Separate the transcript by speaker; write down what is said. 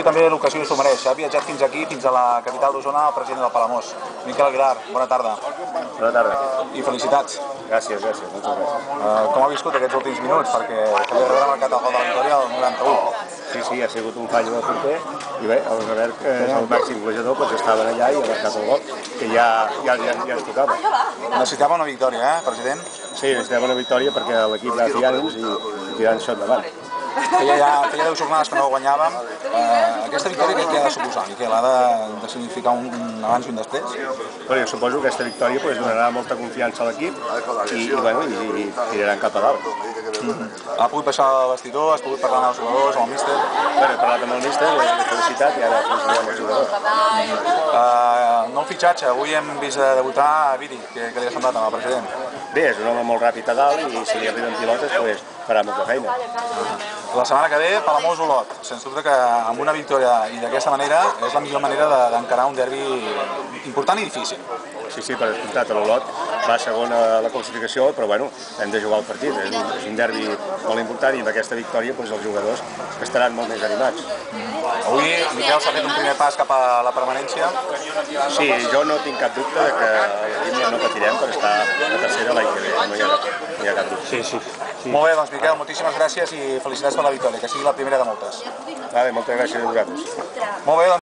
Speaker 1: també l'ocasió s'ho mereix. Ha viatjat fins aquí, fins a la capital d'Osona, el president del Palamós. Miquel Aguilar, bona tarda.
Speaker 2: Bona tarda.
Speaker 1: I felicitats.
Speaker 2: Gràcies, moltes gràcies.
Speaker 1: Com ha viscut aquests últims minuts? Perquè Javier Rivera ha marcat el gol de la victòria al 91.
Speaker 2: Sí, ha sigut un fallo del porter i bé, el Robert, que és el màxim golejador, doncs estaven allà i ha marcat el gol, que ja ens tocava.
Speaker 1: Necessitava una victòria, president?
Speaker 2: Sí, necessitava una victòria perquè l'equip va tirant i tirant-se endavant.
Speaker 1: Feia 10 jornades que no guanyàvem. Aquesta victòria què ha de suposar, Miquel? Ha de significar un abans i un després?
Speaker 2: Però jo suposo que aquesta victòria donarà molta confiança a l'equip i tiraran cap a dalt.
Speaker 1: Ha pogut baixar al vestidor, has pogut parlar amb els jugadors, amb el míster?
Speaker 2: Bé, he parlat amb el míster, l'he felicitat i ara felicitarem els jugadors.
Speaker 1: Nou fitxatge, avui hem vist debutar a Vidi. Què li ha semblat amb el president?
Speaker 2: Bé, és un home molt ràpid a dalt i si li arriben pilotes farà molta feina.
Speaker 1: La setmana que ve, Palamós-Olot. Sens dubte que amb una victòria i d'aquesta manera és la millor manera d'encarar un derbi important i difícil.
Speaker 2: Sí, per descomptat, l'Olot va segon a la classificació, però bueno, hem de jugar el partit. És un derbi molt important i amb aquesta victòria els jugadors estaran molt més animats.
Speaker 1: Avui Miquel s'ha fet un primer pas cap a la permanència.
Speaker 2: Sí, jo no tinc cap dubte que no patirem per estar a tercera l'any que ve, no hi ha cap dubte.
Speaker 1: Sí. Molt bé, doncs Miquel, moltíssimes gràcies i felicitats per la victòria, que sigui la primera de moltes.
Speaker 2: Moltes gràcies a vosaltres.
Speaker 1: Molt bé, doncs.